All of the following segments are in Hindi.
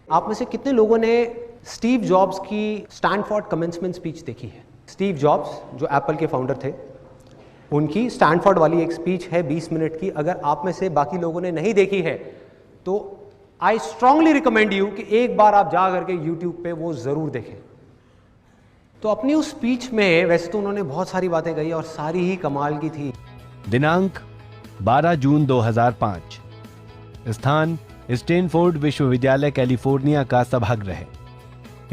आप में से कितने लोगों ने स्टीव जॉब्स की स्टैनफोर्ड कमेंसमेंट स्पीच देखी है? स्टीव जॉब्स जो एप्पल के फाउंडर थे, उनकी स्टैनफोर्ड वाली एक स्पीच है 20 मिनट की। अगर आप में से बाकी लोगों ने नहीं देखी है तो आई स्ट्रांगली रिकमेंड यू कि एक बार आप जा करके यूट्यूब पे वो ज़रूर देखें। तो अपनी उस स्पीच में वैसे तो उन्होंने बहुत सारी बातें कही और सारी ही कमाल की थी। दिनांक 12 जून 2005, स्थान स्टैनफोर्ड विश्वविद्यालय कैलिफोर्निया का सभागृह।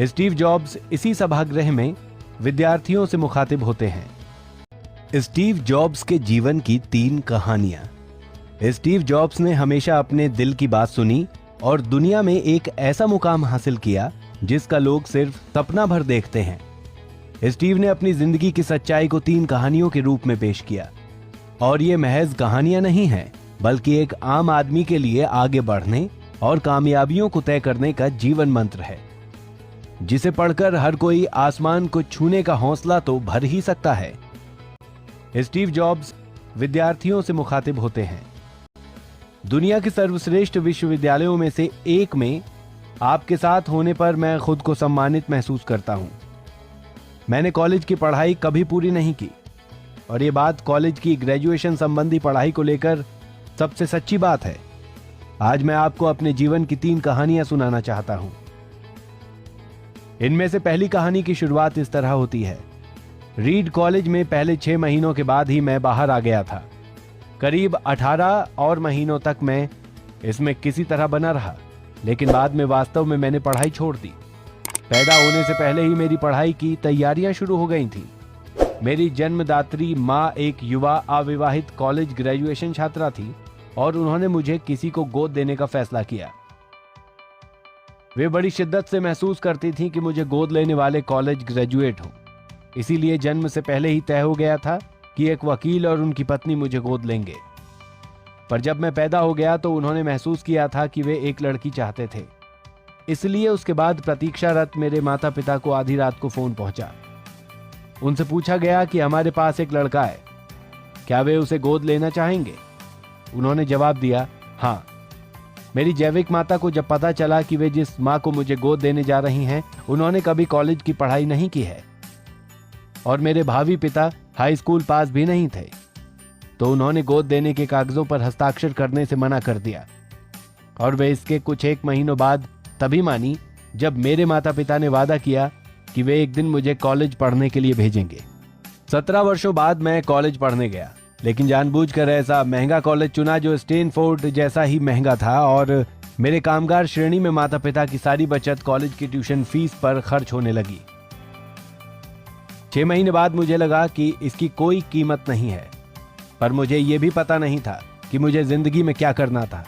स्टीव जॉब्स इसी सभागृह में विद्यार्थियों से मुखातिब होते हैं। स्टीव जॉब्स के जीवन की 3 कहानियां। स्टीव जॉब्स ने हमेशा अपने दिल की बात सुनी और दुनिया में एक ऐसा मुकाम हासिल किया जिसका लोग सिर्फ सपना भर देखते हैं। स्टीव ने अपनी जिंदगी की सच्चाई को 3 कहानियों के रूप में पेश किया और ये महज कहानियां नहीं हैं, बल्कि एक आम आदमी के लिए आगे बढ़ने और कामयाबियों को तय करने का जीवन मंत्र है, जिसे पढ़कर हर कोई आसमान को छूने का हौसला तो भर ही सकता है। स्टीव जॉब्स विद्यार्थियों से मुखातिब होते हैं। दुनिया के सर्वश्रेष्ठ विश्वविद्यालयों में से एक में आपके साथ होने पर मैं खुद को सम्मानित महसूस करता हूं। मैंने कॉलेज की पढ़ाई कभी पूरी नहीं की और ये बात कॉलेज की ग्रेजुएशन संबंधी पढ़ाई को लेकर सबसे सच्ची बात है। आज मैं आपको अपने जीवन की 3 कहानियां सुनाना चाहता हूं। इनमें से पहली कहानी की शुरुआत इस तरह होती है। रीड कॉलेज में पहले 6 महीनों के बाद ही मैं बाहर आ गया था। करीब 18 और महीनों तक मैं इसमें किसी तरह बना रहा, लेकिन बाद में वास्तव में मैंने पढ़ाई छोड़ दी। पैदा होने से पहले ही मेरी पढ़ाई की तैयारियां शुरू हो गई थी। मेरी जन्मदात्री माँ एक युवा अविवाहित कॉलेज ग्रेजुएशन छात्रा थी और उन्होंने मुझे किसी को गोद देने का फैसला किया। वे बड़ी शिद्दत से महसूस करती थीं कि मुझे गोद लेने वाले कॉलेज ग्रेजुएट हों। इसीलिए जन्म से पहले ही तय हो गया था कि एक वकील और उनकी पत्नी मुझे गोद लेंगे। पर जब मैं पैदा हो गया तो उन्होंने महसूस किया था कि वे एक लड़की चाहते थे। इसलिए उसके बाद प्रतीक्षारत मेरे माता पिता को आधी रात को फोन पहुंचा। उनसे पूछा गया कि हमारे पास एक लड़का है, क्या वे उसे गोद लेना चाहेंगे? उन्होंने जवाब दिया, हाँ। मेरी जैविक माता को जब पता चला कि वे जिस माँ को मुझे गोद देने जा रही हैं, उन्होंने कभी कॉलेज की पढ़ाई नहीं की है और मेरे भावी पिता हाई स्कूल पास भी नहीं थे, तो उन्होंने गोद देने के कागजों पर हस्ताक्षर करने से मना कर दिया। और वे इसके कुछ 1 महीनों बाद तभी मानी जब मेरे माता पिता ने वादा किया कि वे एक दिन मुझे कॉलेज पढ़ने के लिए भेजेंगे। 17 वर्षों बाद मैं कॉलेज पढ़ने गया, लेकिन जानबूझकर ऐसा महंगा कॉलेज चुना जो स्टैनफोर्ड जैसा ही महंगा था और मेरे कामगार श्रेणी में माता पिता की सारी बचत कॉलेज की ट्यूशन फीस पर खर्च होने लगी। 6 महीने बाद मुझे लगा कि इसकी कोई कीमत नहीं है, पर मुझे यह भी पता नहीं था कि मुझे जिंदगी में क्या करना था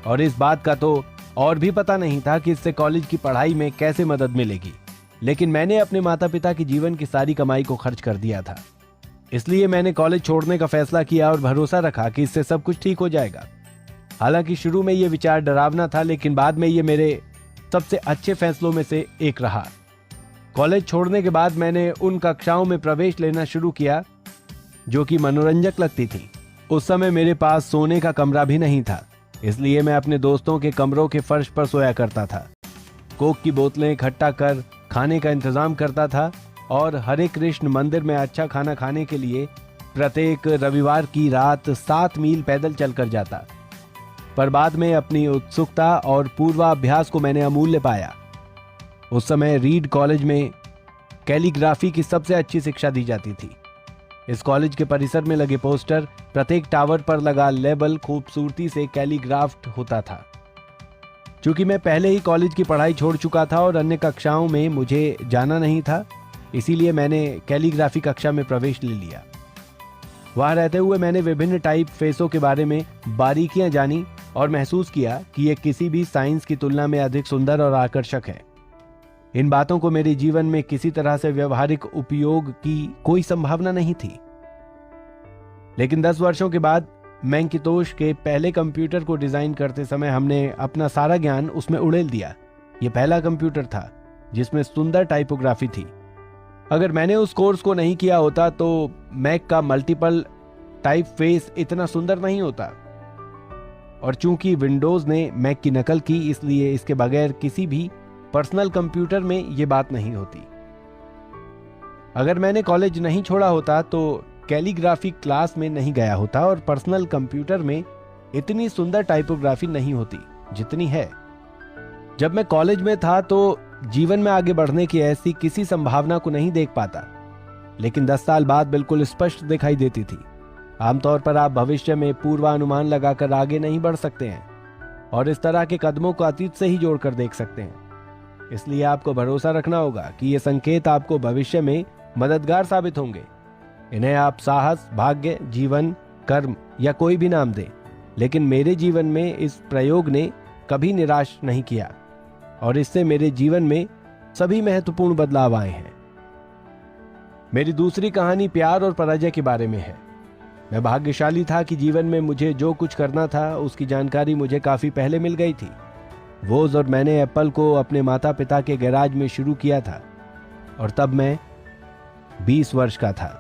और इस बात का तो और भी पता नहीं था कि इससे कॉलेज की पढ़ाई में कैसे मदद मिलेगी। लेकिन मैंने अपने माता पिता की जीवन की सारी कमाई को खर्च कर दिया था। इसलिए मैंने कॉलेज छोड़ने का फैसला किया और भरोसा रखा कि इससे सब कुछ ठीक हो जाएगा। हालांकि शुरू में यह विचार डरावना था, लेकिन बाद में यह मेरे सबसे अच्छे फैसलों में से एक रहा। कॉलेज छोड़ने के बाद मैंने उन कक्षाओं में प्रवेश लेना शुरू किया जो कि मनोरंजक लगती थी। उस समय मेरे पास सोने का कमरा भी नहीं था, इसलिए मैं अपने दोस्तों के कमरों के फर्श पर सोया करता था। कोक की बोतलें इकट्ठा कर खाने का इंतजाम करता था और हरे कृष्ण मंदिर में अच्छा खाना खाने के लिए प्रत्येक रविवार की रात 7 मील पैदल चलकर जाता। पर बाद में अपनी उत्सुकता और पूर्वाभ्यास को मैंने अमूल्य पाया। उस समय रीड कॉलेज में कैलीग्राफी की सबसे अच्छी शिक्षा दी जाती थी। इस कॉलेज के परिसर में लगे पोस्टर, प्रत्येक टावर पर लगा लेबल खूबसूरती से कैलीग्राफ्ट होता था। चूंकि मैं पहले ही कॉलेज की पढ़ाई छोड़ चुका था और अन्य कक्षाओं में मुझे जाना नहीं था, इसीलिए मैंने कैलीग्राफी कक्षा में प्रवेश ले लिया। वहां रहते हुए मैंने विभिन्न टाइप फेसों के बारे में बारीकियां जानी और महसूस किया कि यह किसी भी साइंस की तुलना में अधिक सुंदर और आकर्षक है। इन बातों को मेरे जीवन में किसी तरह से व्यवहारिक उपयोग की कोई संभावना नहीं थी। लेकिन 10 वर्षों के बाद मैकिंटोश के पहले कंप्यूटर को डिजाइन करते समय हमने अपना सारा ज्ञान उसमें उड़ेल दिया। यह पहला कंप्यूटर था जिसमें सुंदर टाइपोग्राफी थी। अगर मैंने उस कोर्स को नहीं किया होता तो मैक का मल्टीपल टाइप फेस इतना सुंदर नहीं होता। और चूंकि विंडोज ने मैक की नकल की, इसलिए इसके बगैर किसी भी पर्सनल कंप्यूटर में ये बात नहीं होती। अगर मैंने कॉलेज नहीं छोड़ा होता तो कैलीग्राफी क्लास में नहीं गया होता और पर्सनल कंप्यूटर में इतनी सुंदर टाइपोग्राफी नहीं होती जितनी है। जब मैं कॉलेज में था तो जीवन में आगे बढ़ने की ऐसी किसी संभावना को नहीं देख पाता, लेकिन 10 साल बाद बिल्कुल स्पष्ट दिखाई देती थी। आमतौर पर आप भविष्य में पूर्वानुमान लगाकर आगे नहीं बढ़ सकते हैं और इस तरह के कदमों को अतीत से ही जोड़कर देख सकते हैं। इसलिए आपको भरोसा रखना होगा कि ये संकेत आपको भविष्य में मददगार साबित होंगे। इन्हें आप साहस, भाग्य, जीवन, कर्म या कोई भी नाम दें, लेकिन मेरे जीवन में इस प्रयोग ने कभी निराश नहीं किया और इससे मेरे जीवन में सभी महत्वपूर्ण बदलाव आए हैं। मेरी दूसरी कहानी प्यार और पराजय के बारे में है। मैं भाग्यशाली था कि जीवन में मुझे जो कुछ करना था उसकी जानकारी मुझे काफी पहले मिल गई थी। वोज और मैंने एप्पल को अपने माता पिता के गैराज में शुरू किया था और तब मैं 20 वर्ष का था।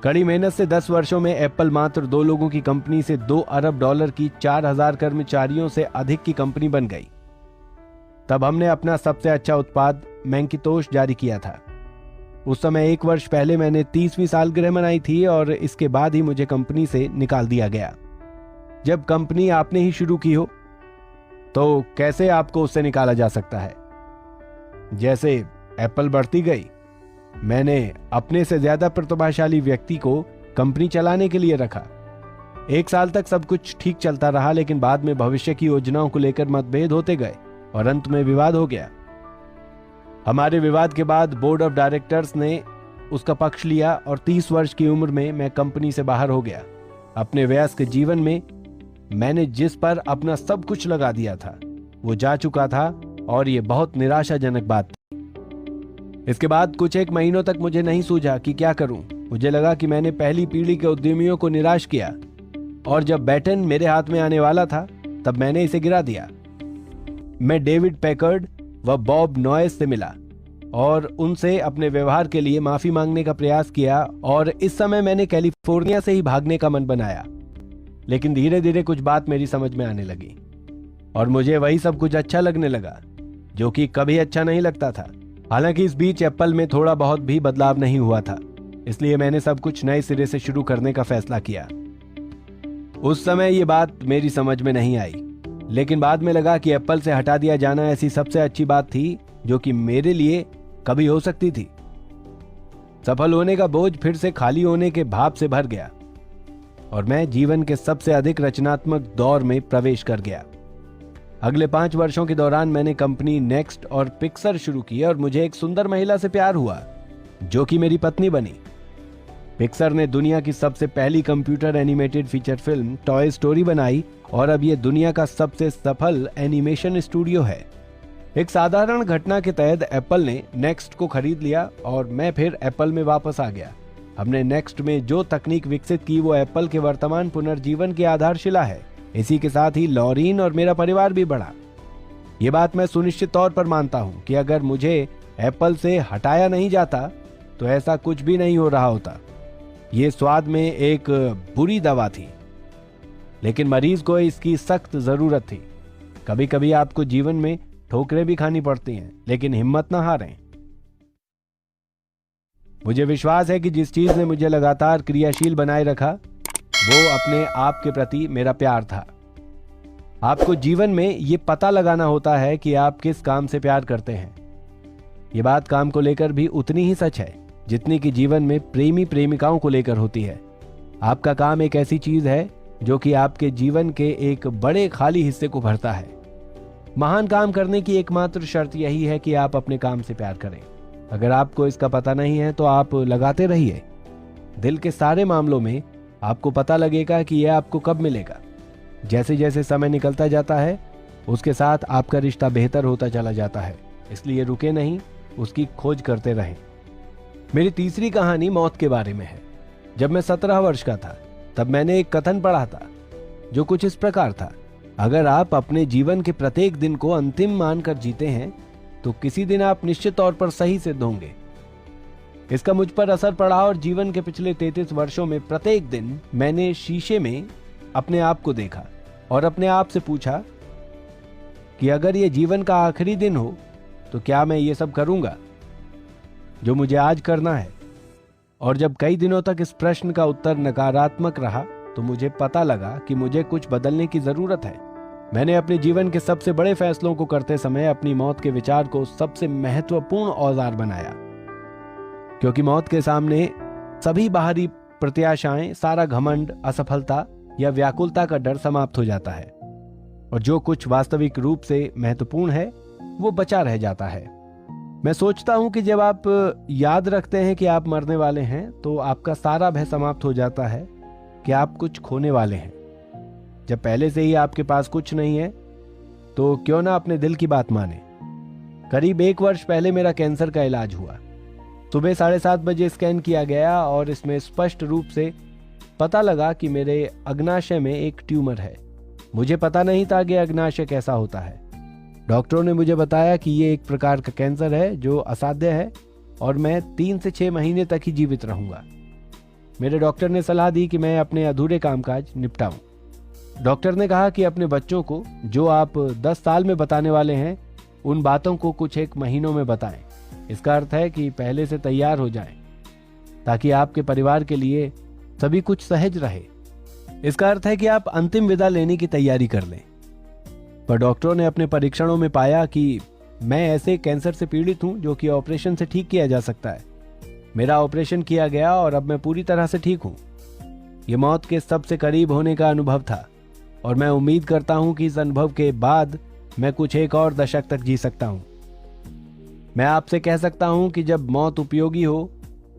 कड़ी मेहनत से 10 वर्षों में एप्पल मात्र 2 लोगों की कंपनी से $2 अरब की 4000 कर्मचारियों से अधिक की कंपनी बन गई। तब हमने अपना सबसे अच्छा उत्पाद मैकिंतोश जारी किया था। उस समय 1 वर्ष पहले मैंने 30वीं सालगिरह मनाई थी और इसके बाद ही मुझे कंपनी से निकाल दिया गया। जब कंपनी आपने ही शुरू की हो तो कैसे आपको उससे निकाला जा सकता है? जैसे एप्पल बढ़ती गई, मैंने अपने से ज्यादा प्रतिभाशाली व्यक्ति को कंपनी चलाने के लिए रखा। 1 साल तक सब कुछ ठीक चलता रहा, लेकिन बाद में भविष्य की योजनाओं को लेकर मतभेद होते गए और अंत में विवाद हो गया। हमारे विवाद के बाद बोर्ड ऑफ डायरेक्टर्स ने उसका पक्ष लिया और 30 वर्ष की उम्र में मैं कंपनी से बाहर हो गया। अपने वयस्क जीवन में मैंने जिस पर अपना सब कुछ लगा दिया था वो जा चुका था और ये बहुत निराशाजनक बात थी। इसके बाद कुछ 1 महीनों तक मुझे नहीं सूझा कि क्या करूं। मुझे लगा कि मैंने पहली पीढ़ी के उद्यमियों को निराश किया और जब बैटन मेरे हाथ में आने वाला था तब मैंने इसे गिरा दिया। मैं डेविड पैकर्ड व बॉब नॉयस से मिला और उनसे अपने व्यवहार के लिए माफी मांगने का प्रयास किया और इस समय मैंने कैलिफोर्निया से ही भागने का मन बनाया। लेकिन धीरे धीरे कुछ बात मेरी समझ में आने लगी और मुझे वही सब कुछ अच्छा लगने लगा जो कि कभी अच्छा नहीं लगता था। हालांकि इस बीच एप्पल में थोड़ा बहुत भी बदलाव नहीं हुआ था, इसलिए मैंने सब कुछ नए सिरे से शुरू करने का फैसला किया। उस समय ये बात मेरी समझ में नहीं आई, लेकिन बाद में लगा कि एप्पल से हटा दिया जाना ऐसी सबसे अच्छी बात थी जो कि मेरे लिए कभी हो सकती थी। सफल होने का बोझ फिर से खाली होने के भाव से भर गया और मैं जीवन के सबसे अधिक रचनात्मक दौर में प्रवेश कर गया। अगले 5 वर्षों के दौरान मैंने कंपनी नेक्स्ट और पिक्सर शुरू की और मुझे एक सुंदर महिला से प्यार हुआ जो कि मेरी पत्नी बनी। पिक्सर ने दुनिया की सबसे पहली computer animated feature film toy story बनाई और अब यह दुनिया का सबसे सफल एनिमेशन स्टूडियो है। एक साधारण घटना के तहत एप्पल ने नेक्स्ट को खरीद लिया और मैं फिर एप्पल में वापस आ गया। हमने नेक्स्ट में जो तकनीक विकसित की वो एप्पल के वर्तमान पुनर्जीवन की आधारशिला है। इसी के साथ ही लॉरीन और मेरा परिवार भी बढ़ा। ये बात मैं सुनिश्चित तौर पर मानता हूं कि अगर मुझे एप्पल से हटाया नहीं जाता तो ऐसा कुछ भी नहीं हो रहा होता। ये स्वाद में एक बुरी दवा थी, लेकिन मरीज को इसकी सख्त जरूरत थी। कभी कभी आपको जीवन में ठोकरें भी खानी पड़ती हैं, लेकिन हिम्मत ना हारें। मुझे विश्वास है कि जिस चीज ने मुझे लगातार क्रियाशील बनाए रखा वो अपने आप के प्रति मेरा प्यार था। आपको जीवन में ये पता लगाना होता है कि आप किस काम से प्यार करते हैं। ये बात काम को लेकर भी उतनी ही सच है जितनी कि जीवन में प्रेमी प्रेमिकाओं को लेकर होती है। आपका काम एक ऐसी चीज है जो कि आपके जीवन के एक बड़े खाली हिस्से को भरता है। महान काम करने की एकमात्र शर्त यही है कि आप अपने काम से प्यार करें। अगर आपको इसका पता नहीं है तो आप लगाते रहिए। दिल के सारे मामलों में आपको पता लगेगा कि यह आपको कब मिलेगा। जैसे जैसे समय निकलता जाता है उसके साथ आपका रिश्ता बेहतर होता चला जाता है, इसलिए रुके नहीं, उसकी खोज करते रहें। मेरी तीसरी कहानी मौत के बारे में है। जब मैं 17 वर्ष का था तब मैंने एक कथन पढ़ा था जो कुछ इस प्रकार था: अगर आप अपने जीवन के प्रत्येक दिन को अंतिम मानकर जीते हैं तो किसी दिन आप निश्चित तौर पर सही सिद्ध होंगे। इसका मुझ पर असर पड़ा और जीवन के पिछले 33 वर्षों में प्रत्येक दिन मैंने शीशे में अपने आप को देखा और अपने आप से पूछा कि अगर ये जीवन का आखिरी दिन हो तो क्या मैं ये सब करूंगा जो मुझे आज करना है। और जब कई दिनों तक इस प्रश्न का उत्तर नकारात्मक रहा तो मुझे पता लगा कि मुझे कुछ बदलने की जरूरत है। मैंने अपने जीवन के सबसे बड़े फैसलों को करते समय अपनी मौत के विचार को सबसे महत्वपूर्ण औजार बनाया, क्योंकि मौत के सामने सभी बाहरी प्रत्याशाएं, सारा घमंड, असफलता या व्याकुलता का डर समाप्त हो जाता है और जो कुछ वास्तविक रूप से महत्वपूर्ण है वो बचा रह जाता है। मैं सोचता हूं कि जब आप याद रखते हैं कि आप मरने वाले हैं तो आपका सारा भय समाप्त हो जाता है कि आप कुछ खोने वाले हैं। जब पहले से ही आपके पास कुछ नहीं है तो क्यों ना अपने दिल की बात माने। करीब 1 वर्ष पहले मेरा कैंसर का इलाज हुआ। सुबह 7:30 बजे स्कैन किया गया और इसमें स्पष्ट रूप से पता लगा कि मेरे अग्नाशय में एक ट्यूमर है। मुझे पता नहीं था कि अग्नाशय कैसा होता है। डॉक्टरों ने मुझे बताया कि ये एक प्रकार का कैंसर है जो असाध्य है और मैं 3 से 6 महीने तक ही जीवित रहूंगा। मेरे डॉक्टर ने सलाह दी कि मैं अपने अधूरे कामकाज निपटाऊं। डॉक्टर ने कहा कि अपने बच्चों को जो आप 10 साल में बताने वाले हैं उन बातों को कुछ 1 महीनों में बताएं। इसका अर्थ है कि पहले से तैयार हो जाएं ताकि आपके परिवार के लिए सभी कुछ सहज रहे। इसका अर्थ है कि आप अंतिम विदा लेने की तैयारी कर लें। पर डॉक्टरों ने अपने परीक्षणों में पाया कि मैं ऐसे कैंसर से पीड़ित हूं जो कि ऑपरेशन से ठीक किया जा सकता है। मेरा ऑपरेशन किया गया और अब मैं पूरी तरह से ठीक हूं। यह मौत के सबसे करीब होने का अनुभव था और मैं उम्मीद करता हूं कि इस अनुभव के बाद मैं कुछ 1 और दशक तक जी सकता हूं। मैं आपसे कह सकता हूं कि जब मौत उपयोगी हो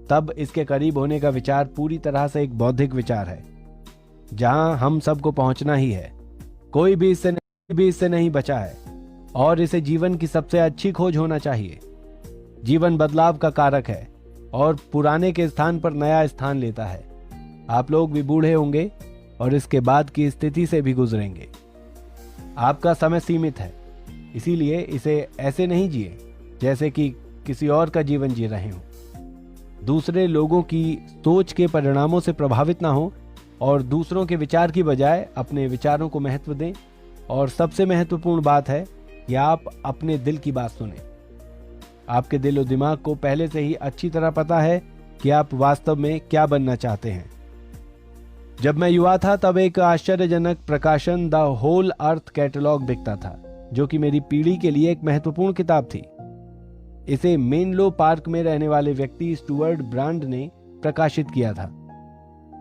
तब इसके करीब होने का विचार पूरी तरह से एक बौद्धिक विचार है जहां हम सबको पहुंचना ही है। कोई भी इससे नहीं बचा है और इसे जीवन की सबसे अच्छी खोज होना चाहिए। जीवन बदलाव का कारक है और पुराने के स्थान पर नया स्थान लेता है। आप लोग भी बूढ़े होंगे और इसके बाद की स्थिति से भी गुजरेंगे। आपका समय सीमित है, इसीलिए इसे ऐसे नहीं जिए जैसे कि किसी और का जीवन जी रहे हो। दूसरे लोगों की सोच के परिणामों से प्रभावित ना हो और दूसरों के विचार की बजाय अपने विचारों को महत्व दें। और सबसे महत्वपूर्ण बात है कि आप अपने दिल की बात सुनें। आपके दिल और दिमाग को पहले से ही अच्छी तरह पता है कि आप वास्तव में क्या बनना चाहते हैं। जब मैं युवा था तब एक आश्चर्यजनक प्रकाशन द होल अर्थ कैटलॉग बिकता था जो कि मेरी पीढ़ी के लिए एक महत्वपूर्ण किताब थी। इसे मेनलो पार्क में रहने वाले व्यक्ति स्टुअर्ट ब्रांड ने प्रकाशित किया था।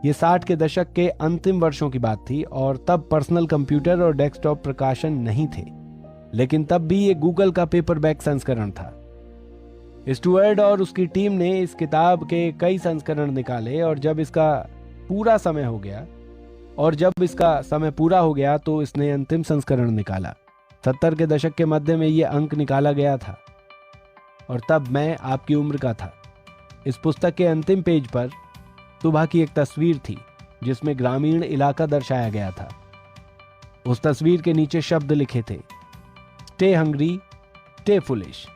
ये 60 के दशक के अंतिम वर्षों की बात थी और तब पर्सनल कंप्यूटर और डेस्कटॉप प्रकाशन नहीं थे, लेकिन तब भी ये गूगल का पेपरबैक संस्करण था। स्टुअर्ट और उसकी टीम ने इस किताब के कई संस्करण निकाले और जब इसका समय पूरा हो गया तो इसने अंतिम संस्करण निकाला। 70 के दशक के मध्य में ये अंक निकाला गया था और तब मैं आपकी उम्र का था। इस पुस्तक के अंतिम पेज पर सुबह की एक तस्वीर थी जिसमें ग्रामीण इलाका दर्शाया गया था। उस तस्वीर के नीचे शब्द लिखे थे, स्टे हंग्री, स्टे फुलिश।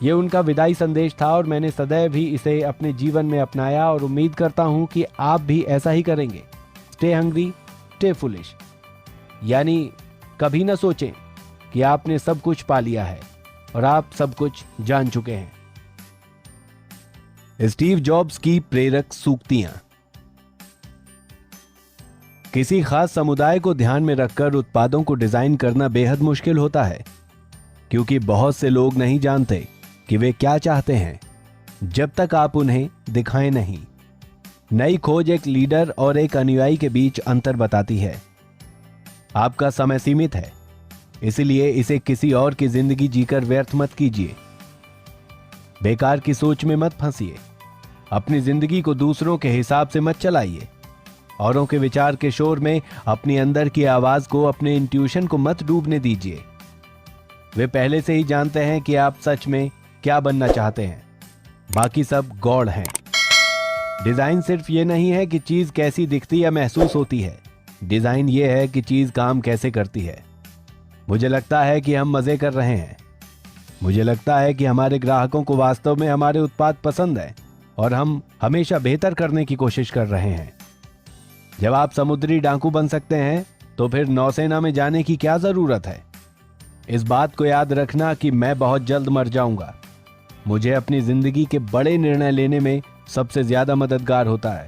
ये उनका विदाई संदेश था और मैंने सदैव ही इसे अपने जीवन में अपनाया और उम्मीद करता हूं कि आप भी ऐसा ही करेंगे। स्टे हंग्री, स्टे फुलिश, यानी कभी न सोचें कि आपने सब कुछ पा लिया है और आप सब कुछ जान चुके हैं। स्टीव जॉब्स की प्रेरक सूक्तियां। किसी खास समुदाय को ध्यान में रखकर उत्पादों को डिजाइन करना बेहद मुश्किल होता है, क्योंकि बहुत से लोग नहीं जानते कि वे क्या चाहते हैं जब तक आप उन्हें दिखाएं नहीं। नई खोज एक लीडर और एक अनुयायी के बीच अंतर बताती है। आपका समय सीमित है, इसलिए इसे किसी और की जिंदगी जीकर व्यर्थ मत कीजिए। बेकार की सोच में मत फंसिए। अपनी जिंदगी को दूसरों के हिसाब से मत चलाइए। औरों के विचार के शोर में अपनी अंदर की आवाज को, अपने इंट्यूशन को मत डूबने दीजिए। वे पहले से ही जानते हैं कि आप सच में क्या बनना चाहते हैं। बाकी सब गौड़ हैं। डिजाइन सिर्फ ये नहीं है कि चीज कैसी दिखती या महसूस होती है। डिजाइन ये है कि चीज काम कैसे करती है। मुझे लगता है कि हम मजे कर रहे हैं। मुझे लगता है कि हमारे ग्राहकों को वास्तव में हमारे उत्पाद पसंद है और हम हमेशा बेहतर करने की कोशिश कर रहे हैं। जब आप समुद्री डाकू बन सकते हैं तो फिर नौसेना में जाने की क्या जरूरत है? इस बात को याद रखना कि मैं बहुत जल्द मर जाऊंगा। मुझे अपनी जिंदगी के बड़े निर्णय लेने में सबसे ज्यादा मददगार होता है,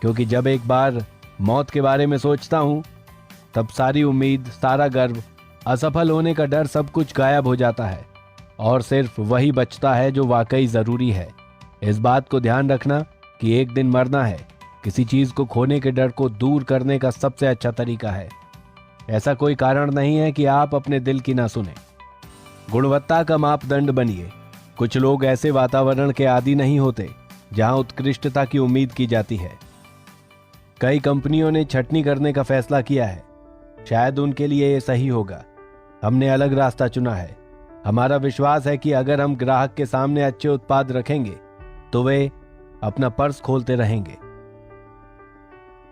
क्योंकि जब एक बार मौत के बारे में सोचता हूं तब सारी उम्मीद, सारा गर्व, असफल होने का डर, सब कुछ गायब हो जाता है और सिर्फ वही बचता है जो वाकई जरूरी है। इस बात को ध्यान रखना कि एक दिन मरना है किसी चीज को खोने के डर को दूर करने का सबसे अच्छा तरीका है। ऐसा कोई कारण नहीं है कि आप अपने दिल की ना सुने। गुणवत्ता का मापदंड बनिए। कुछ लोग ऐसे वातावरण के आदी नहीं होते जहां उत्कृष्टता की उम्मीद की जाती है। कई कंपनियों ने छटनी करने का फैसला किया है। शायद उनके लिए ये सही होगा। हमने अलग रास्ता चुना है। हमारा विश्वास है कि अगर हम ग्राहक के सामने अच्छे उत्पाद रखेंगे तो वे अपना पर्स खोलते रहेंगे।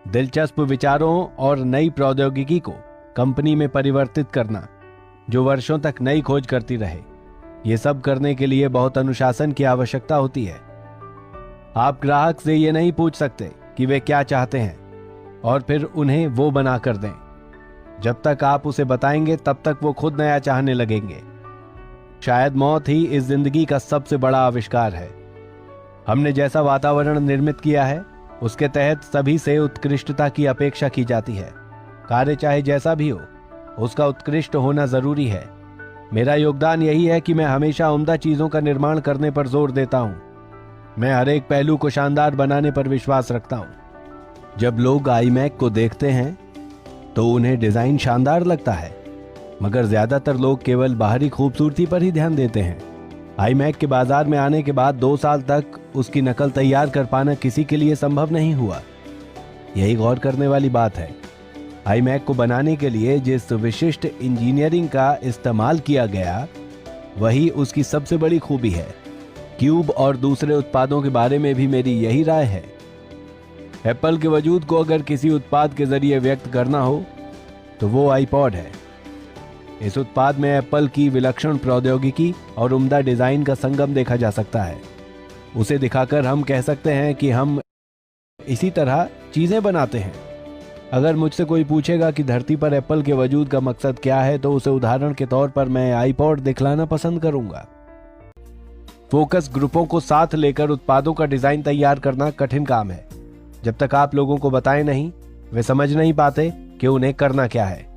दिलचस्प विचारों और नई प्रौद्योगिकी को कंपनी में परिवर्तित करना जो वर्षों तक नई खोज करती रहे, ये सब करने के लिए बहुत अनुशासन की आवश्यकता होती है। आप ग्राहक से ये नहीं पूछ सकते कि वे क्या चाहते हैं और फिर उन्हें वो बना कर दें। जब तक आप उसे बताएंगे तब तक वो खुद नया चाहने लगेंगे। शायद मौत ही इस जिंदगी का सबसे बड़ा आविष्कार है। हमने जैसा वातावरण निर्मित किया है उसके तहत सभी से उत्कृष्टता की अपेक्षा की जाती है। कार्य चाहे जैसा भी हो, उसका उत्कृष्ट होना जरूरी है। मेरा योगदान यही है कि मैं हमेशा उम्दा चीजों का निर्माण करने पर जोर देता हूं। मैं हर एक पहलू को शानदार बनाने पर विश्वास रखता हूं। जब लोग iMac को देखते हैं तो उन्हें डिजाइन शानदार लगता है, मगर ज्यादातर लोग केवल बाहरी खूबसूरती पर ही ध्यान देते हैं। iMac के बाजार में आने के बाद 2 साल तक उसकी नकल तैयार कर पाना किसी के लिए संभव नहीं हुआ। यही गौर करने वाली बात है। iMac को बनाने के लिए जिस विशिष्ट इंजीनियरिंग का इस्तेमाल किया गया वही उसकी सबसे बड़ी खूबी है। क्यूब और दूसरे उत्पादों के बारे में भी मेरी यही राय है। एप्पल के वजूद को अगर किसी उत्पाद के जरिए व्यक्त करना हो तो वो iPod है। इस उत्पाद में एप्पल की विलक्षण प्रौद्योगिकी और उम्दा डिजाइन का संगम देखा जा सकता है। उसे दिखाकर हम कह सकते हैं कि हम इसी तरह चीजें बनाते हैं। अगर मुझसे कोई पूछेगा कि धरती पर एप्पल के वजूद का मकसद क्या है तो उसे उदाहरण के तौर पर मैं iPod दिखलाना पसंद करूंगा। फोकस ग्रुपों को साथ लेकर उत्पादों का डिजाइन तैयार करना कठिन काम है। जब तक आप लोगों को बताएं नहीं, वे समझ नहीं पाते कि उन्हें करना क्या है।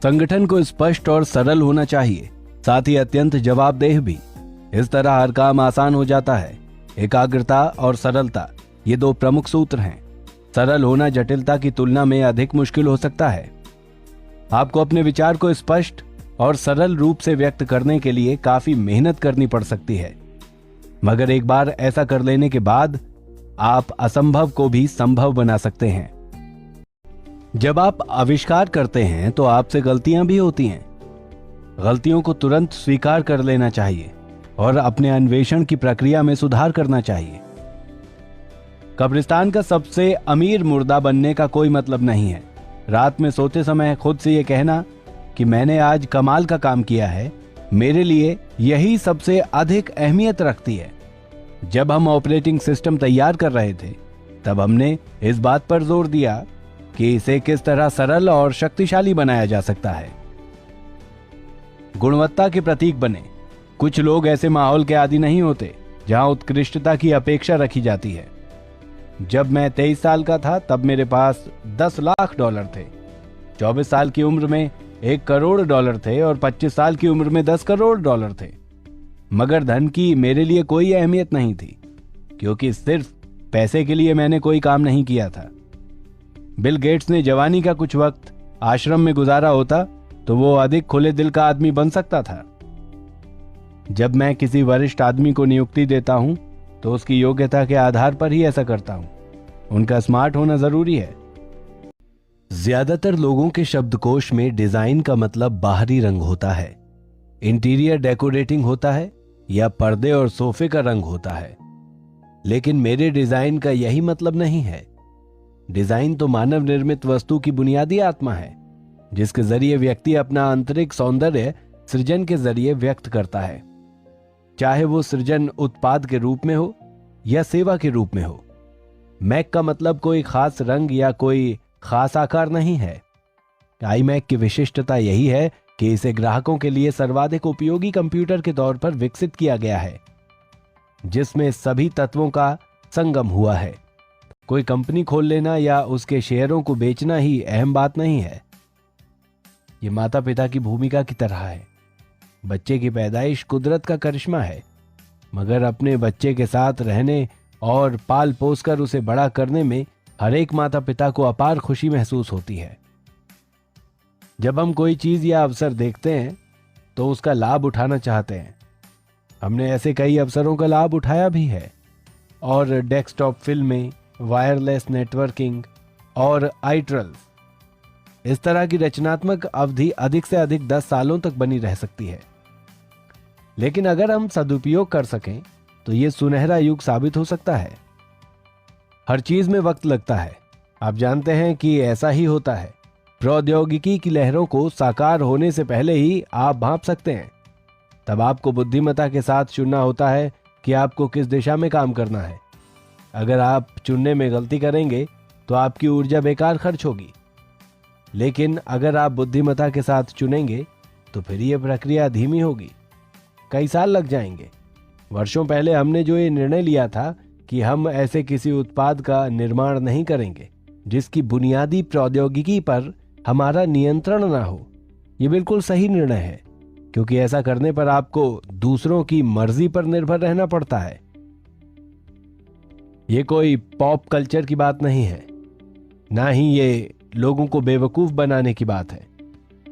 संगठन को स्पष्ट और सरल होना चाहिए, साथ ही अत्यंत जवाबदेह भी। इस तरह हर काम आसान हो जाता है। एकाग्रता और सरलता, ये 2 प्रमुख सूत्र हैं। सरल होना जटिलता की तुलना में अधिक मुश्किल हो सकता है। आपको अपने विचार को स्पष्ट और सरल रूप से व्यक्त करने के लिए काफी मेहनत करनी पड़ सकती है, मगर एक बार ऐसा कर लेने के बाद आप असंभव को भी संभव बना सकते हैं। जब आप आविष्कार करते हैं तो आपसे गलतियां भी होती हैं। गलतियों को तुरंत स्वीकार कर लेना चाहिए और अपने अन्वेषण की प्रक्रिया में सुधार करना चाहिए। कब्रिस्तान का सबसे अमीर मुर्दा बनने का कोई मतलब नहीं है रात में सोते समय खुद से यह कहना कि मैंने आज कमाल का काम किया है। मेरे लिए यही सबसे अधिक अहमियत रखती है। जब हम ऑपरेटिंग सिस्टम तैयार कर रहे थे तब हमने इस बात पर जोर दिया कि इसे किस तरह सरल और शक्तिशाली बनाया जा सकता है। गुणवत्ता के प्रतीक बने। कुछ लोग ऐसे माहौल के आदी नहीं होते जहां उत्कृष्टता की अपेक्षा रखी जाती है। जब मैं 23 साल का था तब मेरे पास $10 लाख थे। 24 साल की उम्र में $1 करोड़ थे और 25 साल की उम्र में $10 करोड़ थे। मगर धन की मेरे लिए कोई अहमियत नहीं थी, क्योंकि सिर्फ पैसे के लिए मैंने कोई काम नहीं किया था। बिल गेट्स ने जवानी का कुछ वक्त आश्रम में गुजारा होता तो वो अधिक खुले दिल का आदमी बन सकता था। जब मैं किसी वरिष्ठ आदमी को नियुक्ति देता हूं तो उसकी योग्यता के आधार पर ही ऐसा करता हूं। उनका स्मार्ट होना जरूरी है। ज्यादातर लोगों के शब्दकोश में डिजाइन का मतलब बाहरी रंग होता है, इंटीरियर डेकोरेटिंग होता है या पर्दे और सोफे का रंग होता है। लेकिन मेरे डिजाइन का यही मतलब नहीं है। डिजाइन तो मानव निर्मित वस्तु की बुनियादी आत्मा है, जिसके जरिए व्यक्ति अपना आंतरिक सौंदर्य सृजन के जरिए व्यक्त करता है, चाहे वो सृजन उत्पाद के रूप में हो या सेवा के रूप में हो। मैक का मतलब कोई खास रंग या कोई खास आकार नहीं है। iMac की विशिष्टता यही है कि इसे ग्राहकों के लिए सर्वाधिक उपयोगी कंप्यूटर के तौर पर विकसित किया गया है, जिसमें सभी तत्वों का संगम हुआ है। कोई कंपनी खोल लेना या उसके शेयरों को बेचना ही अहम बात नहीं है। ये माता पिता की भूमिका की तरह है। बच्चे की पैदाइश कुदरत का करिश्मा है, मगर अपने बच्चे के साथ रहने और पाल पोस कर उसे बड़ा करने में हर एक माता पिता को अपार खुशी महसूस होती है। जब हम कोई चीज या अवसर देखते हैं तो उसका लाभ उठाना चाहते हैं। हमने ऐसे कई अवसरों का लाभ उठाया भी है और डेस्कटॉप फिल्में, वायरलेस नेटवर्किंग और iTrals, इस तरह की रचनात्मक अवधि अधिक से अधिक 10 सालों तक बनी रह सकती है। लेकिन अगर हम सदुपयोग कर सकें तो यह सुनहरा युग साबित हो सकता है। हर चीज में वक्त लगता है। आप जानते हैं कि ऐसा ही होता है। प्रौद्योगिकी की लहरों को साकार होने से पहले ही आप भांप सकते हैं। तब आपको बुद्धिमत्ता के साथ चुनना होता है कि आपको किस दिशा में काम करना है। अगर आप चुनने में गलती करेंगे तो आपकी ऊर्जा बेकार खर्च होगी, लेकिन अगर आप बुद्धिमत्ता के साथ चुनेंगे तो फिर यह प्रक्रिया धीमी होगी। कई साल लग जाएंगे। वर्षों पहले हमने जो ये निर्णय लिया था कि हम ऐसे किसी उत्पाद का निर्माण नहीं करेंगे जिसकी बुनियादी प्रौद्योगिकी पर हमारा नियंत्रण ना हो, ये बिल्कुल सही निर्णय है, क्योंकि ऐसा करने पर आपको दूसरों की मर्जी पर निर्भर रहना पड़ता है। ये कोई पॉप कल्चर की बात नहीं है, ना ही ये लोगों को बेवकूफ बनाने की बात है।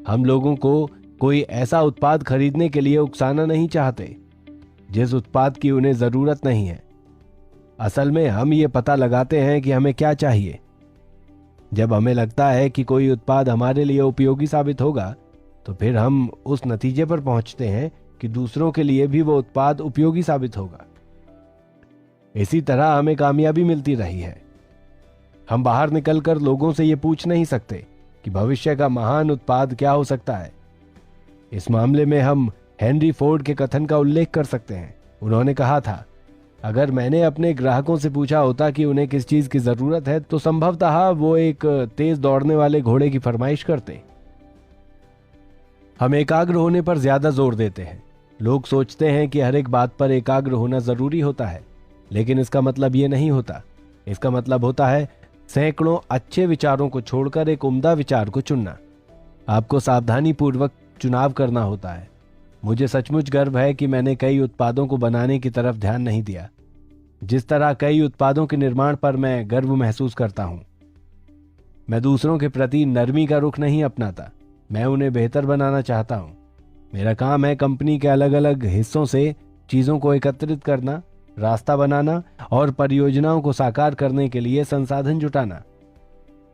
हम लोगों को कोई ऐसा उत्पाद खरीदने के लिए उकसाना नहीं चाहते जिस उत्पाद की उन्हें जरूरत नहीं है। असल में हम ये पता लगाते हैं कि हमें क्या चाहिए। जब हमें लगता है कि कोई उत्पाद हमारे लिए उपयोगी साबित होगा तो फिर हम उस नतीजे पर पहुंचते हैं कि दूसरों के लिए भी वो उत्पाद उपयोगी साबित होगा। इसी तरह हमें कामयाबी मिलती रही है। हम बाहर निकलकर लोगों से ये पूछ नहीं सकते कि भविष्य का महान उत्पाद क्या हो सकता है। इस मामले में हम हेनरी फोर्ड के कथन का उल्लेख कर सकते हैं। उन्होंने कहा था, अगर मैंने अपने ग्राहकों से पूछा होता कि उन्हें किस चीज की जरूरत है तो संभवतः वो एक तेज दौड़ने वाले घोड़े की फरमाइश करते। हम एकाग्र होने पर ज्यादा जोर देते हैं। लोग सोचते हैं कि हर एक बात पर एकाग्र होना जरूरी होता है, लेकिन इसका मतलब ये नहीं होता। इसका मतलब होता है सैकड़ों अच्छे विचारों को छोड़कर एक उम्दा विचार को चुनना। आपको सावधानी पूर्वक चुनाव करना होता है। मुझे सचमुच गर्व है कि मैंने कई उत्पादों को बनाने की तरफ ध्यान नहीं दिया। जिस तरह कई उत्पादों के निर्माण पर मैं गर्व महसूस करता हूं। मैं दूसरों के प्रति नरमी का रुख नहीं अपनाता, मैं उन्हें बेहतर बनाना चाहता हूं। मेरा काम है कंपनी के अलग अलग हिस्सों से चीजों को एकत्रित करना, रास्ता बनाना और परियोजनाओं को साकार करने के लिए संसाधन जुटाना।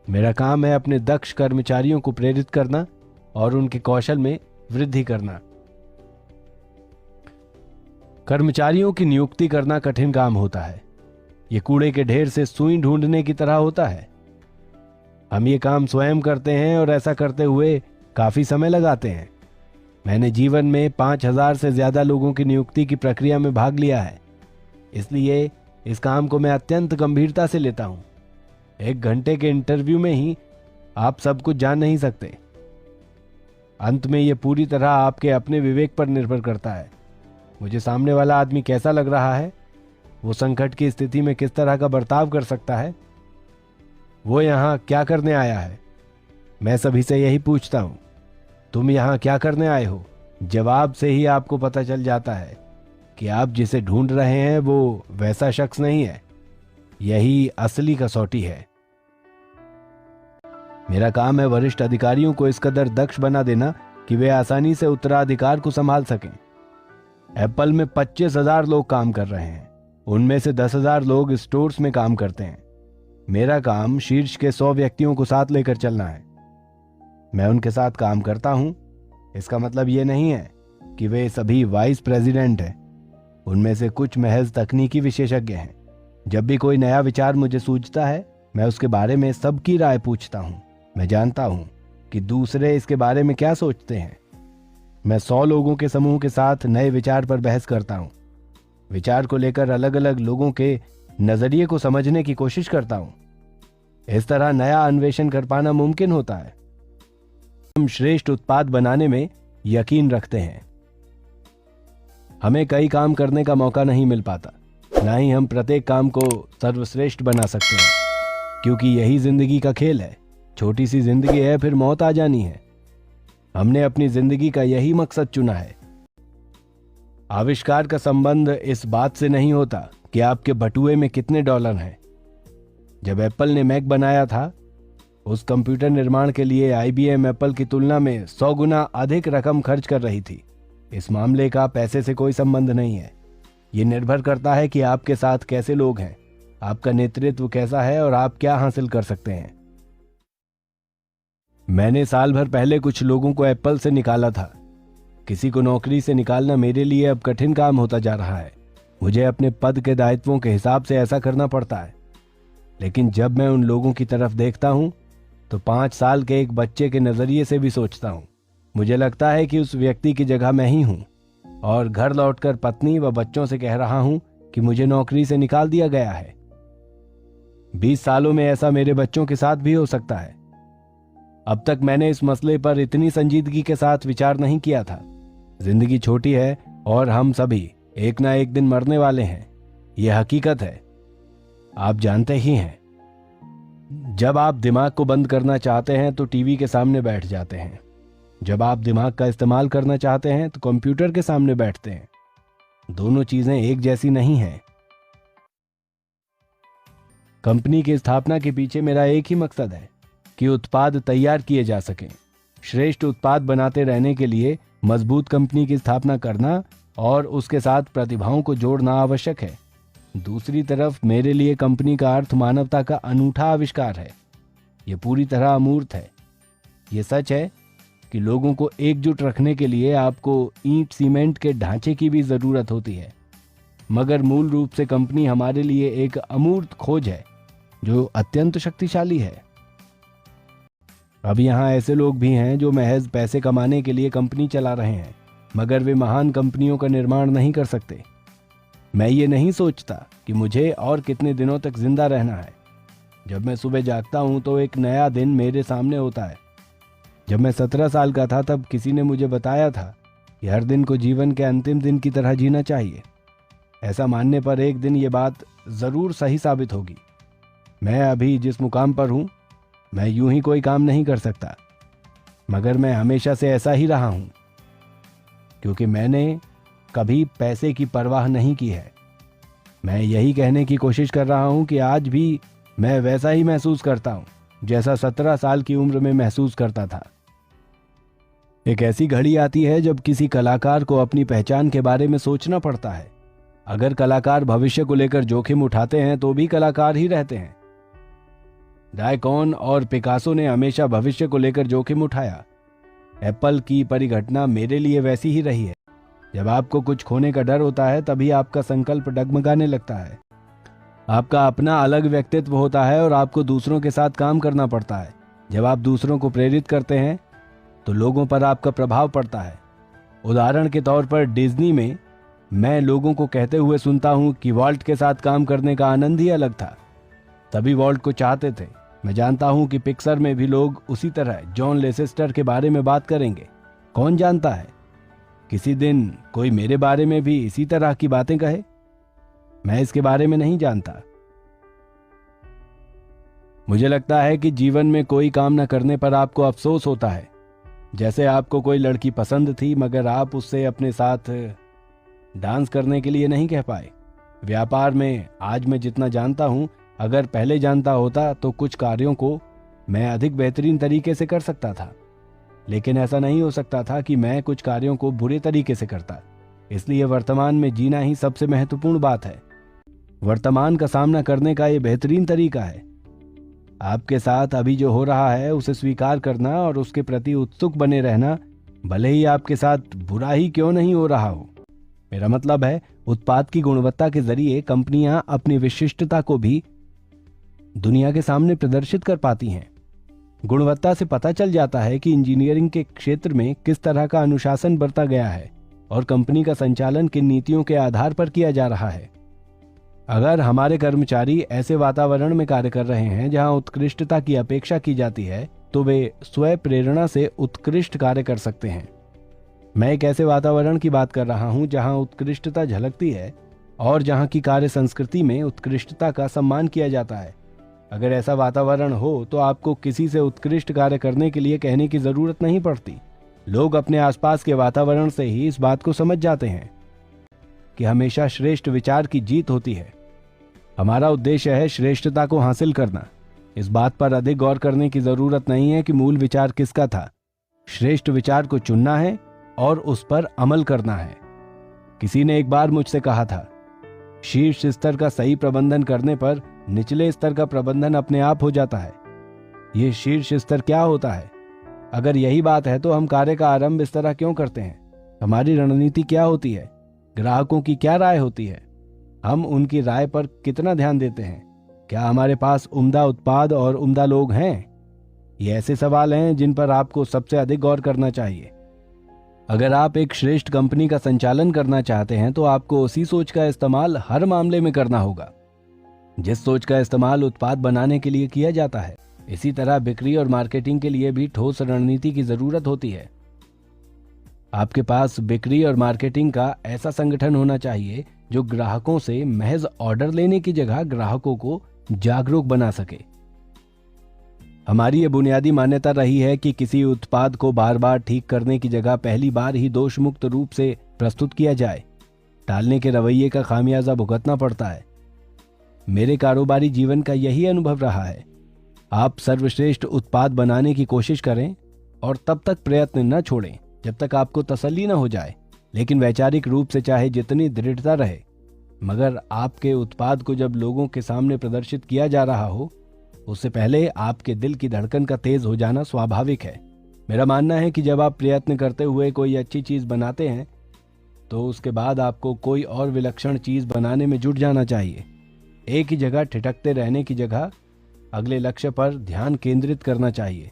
मेरा काम है अपने दक्ष कर्मचारियों को प्रेरित करना और उनके कौशल में वृद्धि करना। कर्मचारियों की नियुक्ति करना कठिन काम होता है। ये कूड़े के ढेर से सुई ढूंढने की तरह होता है। हम ये काम स्वयं करते हैं और ऐसा करते हुए काफी समय लगाते हैं। मैंने जीवन में 5000 से ज्यादा लोगों की नियुक्ति की प्रक्रिया में भाग लिया है, इसलिए इस काम को मैं अत्यंत गंभीरता से लेता हूं। 1 घंटे के इंटरव्यू में ही आप सब कुछ जान नहीं सकते। अंत में यह पूरी तरह आपके अपने विवेक पर निर्भर करता है। मुझे सामने वाला आदमी कैसा लग रहा है, वो संकट की स्थिति में किस तरह का बर्ताव कर सकता है, वो यहाँ क्या करने आया है। मैं सभी से यही पूछता हूँ, तुम यहाँ क्या करने आए हो? जवाब से ही आपको पता चल जाता है कि आप जिसे ढूंढ रहे हैं वो वैसा शख्स नहीं है। यही असली कसौटी है। मेरा काम है वरिष्ठ अधिकारियों को इस कदर दक्ष बना देना कि वे आसानी से उत्तराधिकार को संभाल सकें। एप्पल में 25,000 लोग काम कर रहे हैं, उनमें से 10,000 लोग स्टोर्स में काम करते हैं। मेरा काम शीर्ष के 100 व्यक्तियों को साथ लेकर चलना है। मैं उनके साथ काम करता हूं। इसका मतलब यह नहीं है कि वे सभी वाइस प्रेसिडेंट हैं। उनमें से कुछ महज तकनीकी विशेषज्ञ हैं। जब भी कोई नया विचार मुझे सूझता है, मैं उसके बारे में सबकी राय पूछता हूं। मैं जानता हूं कि दूसरे इसके बारे में क्या सोचते हैं। मैं 100 लोगों के समूह के साथ नए विचार पर बहस करता हूं। विचार को लेकर अलग अलग लोगों के नजरिए को समझने की कोशिश करता हूं। इस तरह नया अन्वेषण कर पाना मुमकिन होता है। हम श्रेष्ठ उत्पाद बनाने में यकीन रखते हैं। हमें कई काम करने का मौका नहीं मिल पाता, ना ही हम प्रत्येक काम को सर्वश्रेष्ठ बना सकते हैं, क्योंकि यही जिंदगी का खेल है। छोटी सी जिंदगी है, फिर मौत आ जानी है। हमने अपनी जिंदगी का यही मकसद चुना है। आविष्कार का संबंध इस बात से नहीं होता कि आपके बटुए में कितने डॉलर हैं। जब एप्पल ने मैक बनाया था, उस कंप्यूटर निर्माण के लिए IBM एप्पल की तुलना में 100 गुना अधिक रकम खर्च कर रही थी। इस मामले का पैसे से कोई संबंध नहीं है। ये निर्भर करता है कि आपके साथ कैसे लोग हैं, आपका नेतृत्व कैसा है और आप क्या हासिल कर सकते हैं। मैंने साल भर पहले कुछ लोगों को एप्पल से निकाला था। किसी को नौकरी से निकालना मेरे लिए अब कठिन काम होता जा रहा है। मुझे अपने पद के दायित्वों के हिसाब से ऐसा करना पड़ता है। लेकिन जब मैं उन लोगों की तरफ देखता हूं तो 5 साल के एक बच्चे के नजरिए से भी सोचता हूं। मुझे लगता है कि उस व्यक्ति की जगह मैं ही हूं और घर लौटकर पत्नी व बच्चों से कह रहा हूं कि मुझे नौकरी से निकाल दिया गया है। 20 सालों में ऐसा मेरे बच्चों के साथ भी हो सकता है। अब तक मैंने इस मसले पर इतनी संजीदगी के साथ विचार नहीं किया था। जिंदगी छोटी है और हम सभी एक ना एक दिन मरने वाले हैं। यह हकीकत है, आप जानते ही हैं। जब आप दिमाग को बंद करना चाहते हैं तो टीवी के सामने बैठ जाते हैं। जब आप दिमाग का इस्तेमाल करना चाहते हैं तो कंप्यूटर के सामने बैठते हैं। दोनों चीजें एक जैसी नहीं हैं। कंपनी की स्थापना के पीछे मेरा एक ही मकसद है कि उत्पाद तैयार किए जा सकें। श्रेष्ठ उत्पाद बनाते रहने के लिए मजबूत कंपनी की स्थापना करना और उसके साथ प्रतिभाओं को जोड़ना आवश्यक है। दूसरी तरफ मेरे लिए कंपनी का अर्थ मानवता का अनूठा आविष्कार है। यह पूरी तरह अमूर्त है। यह सच है कि लोगों को एकजुट रखने के लिए आपको ईंट सीमेंट के ढांचे की भी जरूरत होती है, मगर मूल रूप से कंपनी हमारे लिए एक अमूर्त खोज है जो अत्यंत शक्तिशाली है। अब यहाँ ऐसे लोग भी हैं जो महज पैसे कमाने के लिए कंपनी चला रहे हैं, मगर वे महान कंपनियों का निर्माण नहीं कर सकते। मैं ये नहीं सोचता कि मुझे और कितने दिनों तक जिंदा रहना है। जब मैं सुबह जागता हूं तो एक नया दिन मेरे सामने होता है। जब मैं 17 साल का था तब किसी ने मुझे बताया था कि हर दिन को जीवन के अंतिम दिन की तरह जीना चाहिए। ऐसा मानने पर एक दिन ये बात जरूर सही साबित होगी। मैं अभी जिस मुकाम पर हूं, मैं यूं ही कोई काम नहीं कर सकता, मगर मैं हमेशा से ऐसा ही रहा हूं, क्योंकि मैंने कभी पैसे की परवाह नहीं की है। मैं यही कहने की कोशिश कर रहा हूं कि आज भी मैं वैसा ही महसूस करता हूं जैसा 17 साल की उम्र में महसूस करता था। एक ऐसी घड़ी आती है जब किसी कलाकार को अपनी पहचान के बारे में सोचना पड़ता है। अगर कलाकार भविष्य को लेकर जोखिम उठाते हैं तो भी कलाकार ही रहते हैं। डायकॉन और पिकासो ने हमेशा भविष्य को लेकर जोखिम उठाया। एप्पल की परिघटना मेरे लिए वैसी ही रही है। जब आपको कुछ खोने का डर होता है तभी आपका संकल्प डगमगाने लगता है। आपका अपना अलग व्यक्तित्व होता है और आपको दूसरों के साथ काम करना पड़ता है। जब आप दूसरों को प्रेरित करते हैं तो लोगों पर आपका प्रभाव पड़ता है। उदाहरण के तौर पर डिज्नी में मैं लोगों को कहते हुए सुनता हूं कि वॉल्ट के साथ काम करने का आनंद ही अलग था। तभी वॉल्ट को चाहते थे। मैं जानता हूं कि पिक्सर में भी लोग उसी तरह जॉन लेसेस्टर के बारे में बात करेंगे। कौन जानता है, किसी दिन कोई मेरे बारे में भी इसी तरह की बातें कहे। मैं इसके बारे में नहीं जानता। मुझे लगता है कि जीवन में कोई काम न करने पर आपको अफसोस होता है। जैसे आपको कोई लड़की पसंद थी मगर आप उससे अपने साथ डांस करने के लिए नहीं कह पाए। व्यापार में आज मैं जितना जानता हूं, अगर पहले जानता होता तो कुछ कार्यों को मैं अधिक बेहतरीन तरीके से कर सकता था, लेकिन ऐसा नहीं हो सकता था कि मैं कुछ कार्यों को बुरे तरीके से करता। इसलिए वर्तमान में जीना ही सबसे महत्वपूर्ण बात है। वर्तमान का सामना करने का यह बेहतरीन तरीका है। आपके साथ अभी जो हो रहा है उसे स्वीकार करना और उसके प्रति उत्सुक बने रहना, भले ही आपके साथ बुरा ही क्यों नहीं हो रहा हो। मेरा मतलब है, उत्पाद की गुणवत्ता के जरिए कंपनियां अपनी विशिष्टता को भी दुनिया के सामने प्रदर्शित कर पाती हैं। गुणवत्ता से पता चल जाता है कि इंजीनियरिंग के क्षेत्र में किस तरह का अनुशासन बरता गया है और कंपनी का संचालन किन नीतियों के आधार पर किया जा रहा है। अगर हमारे कर्मचारी ऐसे वातावरण में कार्य कर रहे हैं जहां उत्कृष्टता की अपेक्षा की जाती है, तो वे स्वयं प्रेरणा से उत्कृष्ट कार्य कर सकते हैं। मैं एक ऐसे वातावरण की बात कर रहा हूं जहां उत्कृष्टता झलकती है और जहां की कार्य संस्कृति में उत्कृष्टता का सम्मान किया जाता है। अगर ऐसा वातावरण हो तो आपको किसी से उत्कृष्ट कार्य करने के लिए कहने की जरूरत नहीं पड़ती। लोग अपने आसपास के वातावरण से ही इस बात को समझ जाते हैं कि हमेशा श्रेष्ठ विचार की जीत होती है। हमारा उद्देश्य है श्रेष्ठता को हासिल करना। इस बात पर अधिक गौर करने की जरूरत नहीं है कि मूल विचार किसका था। श्रेष्ठ विचार को चुनना है और उस पर अमल करना है। किसी ने एक बार मुझसे कहा था, शीर्ष स्तर का सही प्रबंधन करने पर निचले स्तर का प्रबंधन अपने आप हो जाता है। यह शीर्ष स्तर क्या होता है? अगर यही बात है तो हम कार्य का आरंभ इस तरह क्यों करते हैं? हमारी रणनीति क्या होती है? ग्राहकों की क्या राय होती है? हम उनकी राय पर कितना ध्यान देते हैं? क्या हमारे पास उम्दा उत्पाद और उम्दा लोग हैं? ये ऐसे सवाल हैं जिन पर आपको सबसे अधिक गौर करना चाहिए। अगर आप एक श्रेष्ठ कंपनी का संचालन करना चाहते हैं तो आपको उसी सोच का इस्तेमाल हर मामले में करना होगा जिस सोच का इस्तेमाल उत्पाद बनाने के लिए किया जाता है। इसी तरह बिक्री और मार्केटिंग के लिए भी ठोस रणनीति की जरूरत होती है। आपके पास बिक्री और मार्केटिंग का ऐसा संगठन होना चाहिए जो ग्राहकों से महज ऑर्डर लेने की जगह ग्राहकों को जागरूक बना सके। हमारी ये बुनियादी मान्यता रही है कि किसी उत्पाद को बार बार ठीक करने की जगह पहली बार ही दोष मुक्त रूप से प्रस्तुत किया जाए। टालने के रवैये का खामियाजा भुगतना पड़ता है। मेरे कारोबारी जीवन का यही अनुभव रहा है। आप सर्वश्रेष्ठ उत्पाद बनाने की कोशिश करें और तब तक प्रयत्न न छोड़ें जब तक आपको तसल्ली न हो जाए। लेकिन वैचारिक रूप से चाहे जितनी दृढ़ता रहे, मगर आपके उत्पाद को जब लोगों के सामने प्रदर्शित किया जा रहा हो, उससे पहले आपके दिल की धड़कन का तेज हो जाना स्वाभाविक है। मेरा मानना है कि जब आप प्रयत्न करते हुए कोई अच्छी चीज बनाते हैं तो उसके बाद आपको कोई और विलक्षण चीज बनाने में जुट जाना चाहिए। एक ही जगह ठिठकते रहने की जगह अगले लक्ष्य पर ध्यान केंद्रित करना चाहिए।